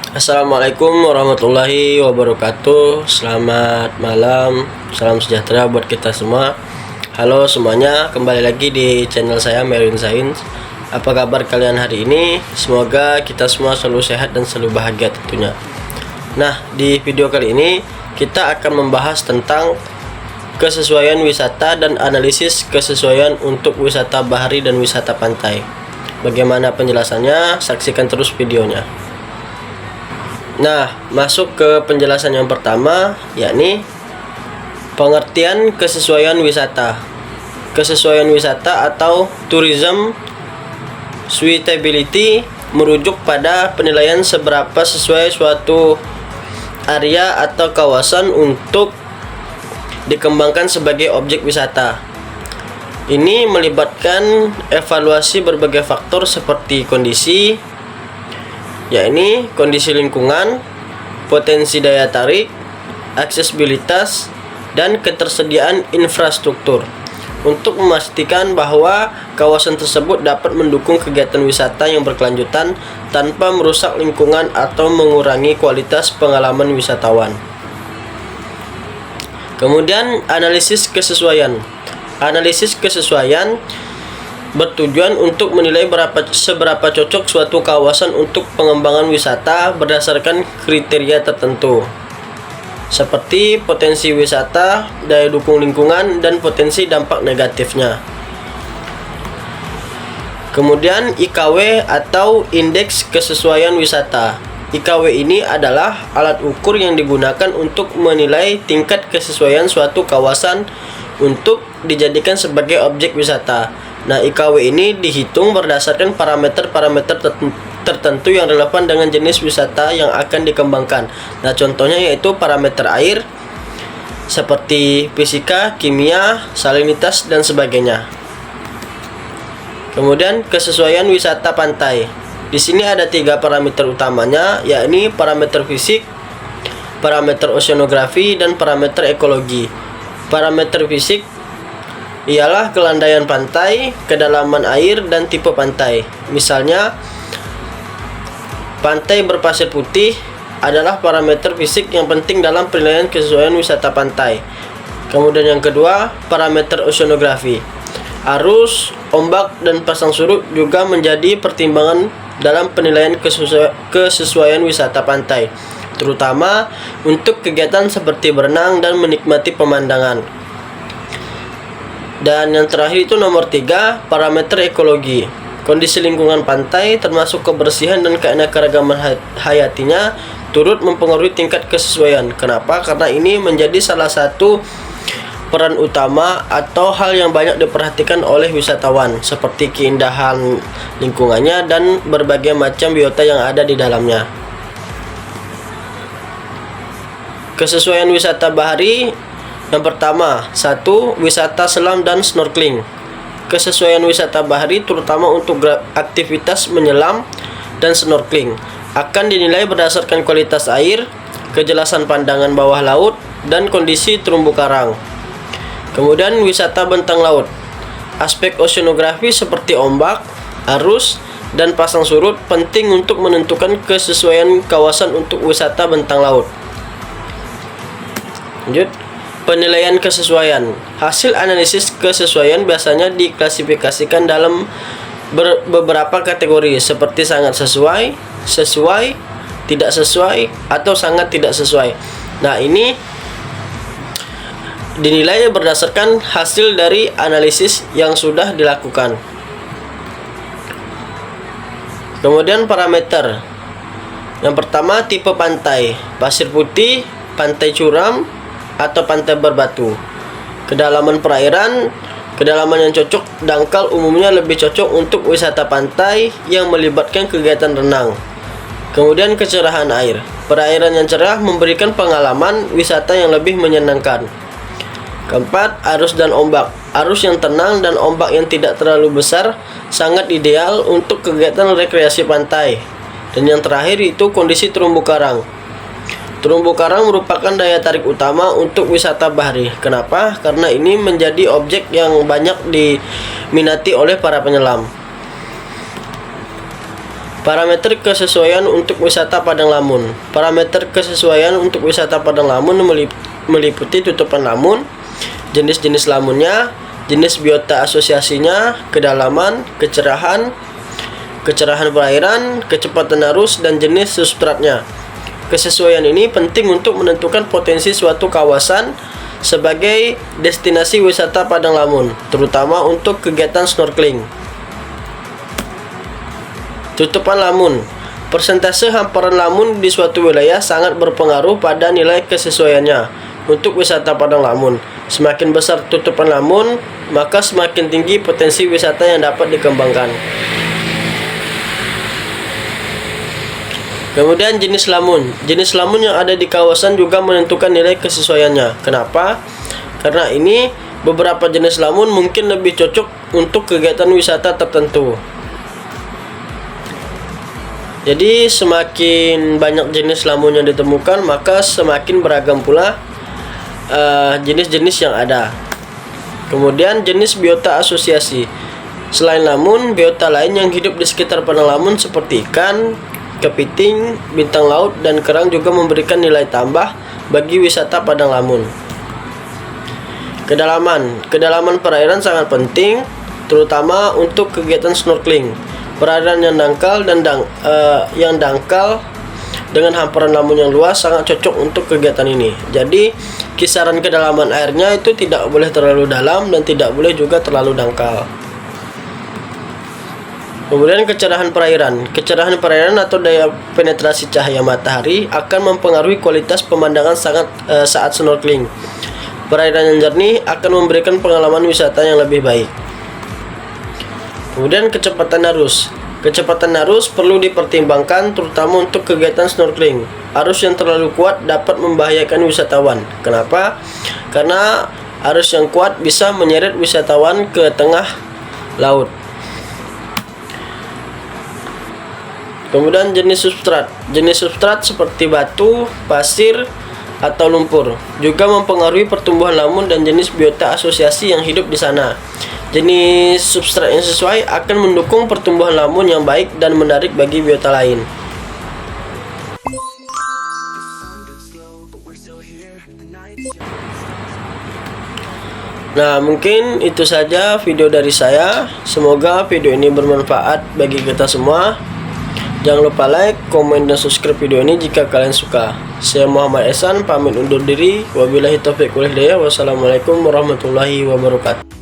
Assalamualaikum warahmatullahi wabarakatuh. Selamat malam, salam sejahtera buat kita semua. Halo semuanya, kembali lagi di channel saya Merwin Science. Apa kabar kalian hari ini? Semoga kita semua selalu sehat dan selalu bahagia tentunya. Nah, di video kali ini kita akan membahas tentang kesesuaian wisata dan analisis kesesuaian untuk wisata bahari dan wisata pantai. Bagaimana penjelasannya? Saksikan terus videonya. Nah, masuk ke penjelasan yang pertama, yakni pengertian kesesuaian wisata. Kesesuaian wisata atau tourism suitability merujuk pada penilaian seberapa sesuai suatu area atau kawasan untuk dikembangkan sebagai objek wisata. Ini melibatkan evaluasi berbagai faktor seperti kondisi, yakni kondisi lingkungan, potensi daya tarik, aksesibilitas, dan ketersediaan infrastruktur untuk memastikan bahwa kawasan tersebut dapat mendukung kegiatan wisata yang berkelanjutan tanpa merusak lingkungan atau mengurangi kualitas pengalaman wisatawan. Kemudian analisis kesesuaian. Analisis kesesuaian bertujuan untuk menilai seberapa cocok suatu kawasan untuk pengembangan wisata berdasarkan kriteria tertentu, seperti potensi wisata, daya dukung lingkungan, dan potensi dampak negatifnya. Kemudian IKW atau Indeks Kesesuaian Wisata. IKW ini adalah alat ukur yang digunakan untuk menilai tingkat kesesuaian suatu kawasan untuk dijadikan sebagai objek wisata. Nah, IKW ini dihitung berdasarkan parameter-parameter tertentu yang relevan dengan jenis wisata yang akan dikembangkan. Nah, contohnya yaitu parameter air seperti fisika, kimia, salinitas, dan sebagainya. Kemudian kesesuaian wisata pantai. Di sini ada 3 parameter utamanya, yakni parameter fisik, parameter oceanografi, dan parameter ekologi. Parameter fisik ialah kelandaian pantai, kedalaman air, dan tipe pantai. Misalnya, pantai berpasir putih adalah parameter fisik yang penting dalam penilaian kesesuaian wisata pantai. Kemudian yang kedua, parameter oceanografi. Arus, ombak, dan pasang surut juga menjadi pertimbangan dalam penilaian kesesuaian wisata pantai, terutama untuk kegiatan seperti berenang dan menikmati pemandangan. Dan yang terakhir itu nomor 3, parameter ekologi. Kondisi lingkungan pantai termasuk kebersihan dan keanekaragaman hayatinya turut mempengaruhi tingkat kesesuaian. Kenapa? Karena ini menjadi salah satu peran utama atau hal yang banyak diperhatikan oleh wisatawan, seperti keindahan lingkungannya dan berbagai macam biota yang ada di dalamnya. Kesesuaian wisata bahari. Yang pertama, 1. Wisata selam dan snorkeling. Kesesuaian wisata bahari terutama untuk aktivitas menyelam dan snorkeling akan dinilai berdasarkan kualitas air, kejelasan pandangan bawah laut, dan kondisi terumbu karang. Kemudian wisata bentang laut. Aspek oceanografi seperti ombak, arus, dan pasang surut penting untuk menentukan kesesuaian kawasan untuk wisata bentang laut. Lanjut. Penilaian kesesuaian. Hasil analisis kesesuaian biasanya diklasifikasikan dalam beberapa kategori seperti sangat sesuai, sesuai, tidak sesuai, atau sangat tidak sesuai. Nah, ini dinilai berdasarkan hasil dari analisis yang sudah dilakukan. Kemudian parameter. Yang pertama, tipe pantai. Pasir putih, pantai curam, atau pantai berbatu. Kedalaman perairan. Kedalaman yang cocok dangkal umumnya lebih cocok untuk wisata pantai yang melibatkan kegiatan renang. Kemudian kecerahan air. Perairan yang cerah memberikan pengalaman wisata yang lebih menyenangkan. Keempat, arus dan ombak. Arus yang tenang dan ombak yang tidak terlalu besar sangat ideal untuk kegiatan rekreasi pantai. Dan yang terakhir itu kondisi terumbu karang. Terumbu karang merupakan daya tarik utama untuk wisata bahari. Kenapa? Karena ini menjadi objek yang banyak diminati oleh para penyelam. Parameter kesesuaian untuk wisata padang lamun. Parameter kesesuaian untuk wisata padang lamun meliputi tutupan lamun, jenis-jenis lamunnya, jenis biota asosiasinya, kedalaman, kecerahan perairan, kecepatan arus, dan jenis substratnya. Kesesuaian ini penting untuk menentukan potensi suatu kawasan sebagai destinasi wisata padang lamun, terutama untuk kegiatan snorkeling. Tutupan lamun. Persentase hamparan lamun di suatu wilayah sangat berpengaruh pada nilai kesesuaiannya untuk wisata padang lamun. Semakin besar tutupan lamun, maka semakin tinggi potensi wisata yang dapat dikembangkan. Kemudian jenis lamun. Jenis lamun yang ada di kawasan juga menentukan nilai kesesuaiannya. Kenapa? Karena ini beberapa jenis lamun mungkin lebih cocok untuk kegiatan wisata tertentu. Jadi semakin banyak jenis lamun yang ditemukan, maka semakin beragam pula jenis-jenis yang ada. Kemudian jenis biota asosiasi. Selain lamun, biota lain yang hidup di sekitar padang lamun seperti ikan, kepiting, bintang laut, dan kerang juga memberikan nilai tambah bagi wisata padang lamun. Kedalaman perairan sangat penting, terutama untuk kegiatan snorkeling. Perairan yang dangkal dengan hamparan lamun yang luas sangat cocok untuk kegiatan ini. Jadi kisaran kedalaman airnya itu tidak boleh terlalu dalam dan tidak boleh juga terlalu dangkal. Kemudian kecerahan perairan. Kecerahan perairan atau daya penetrasi cahaya matahari akan mempengaruhi kualitas pemandangan saat snorkeling. Perairan yang jernih akan memberikan pengalaman wisata yang lebih baik. Kemudian kecepatan arus. Kecepatan arus perlu dipertimbangkan terutama untuk kegiatan snorkeling. Arus yang terlalu kuat dapat membahayakan wisatawan. Kenapa? Karena arus yang kuat bisa menyeret wisatawan ke tengah laut. Kemudian jenis substrat. Jenis substrat seperti batu, pasir, atau lumpur juga mempengaruhi pertumbuhan lamun dan jenis biota asosiasi yang hidup di sana. Jenis substrat yang sesuai akan mendukung pertumbuhan lamun yang baik dan menarik bagi biota lain. Nah, mungkin itu saja video dari saya. Semoga video ini bermanfaat bagi kita semua. Jangan lupa like, komen, dan subscribe video ini jika kalian suka. Saya Muhammad Ehsan, pamit undur diri. Wabillahi taufiq wal hidayah. Wassalamualaikum warahmatullahi wabarakatuh.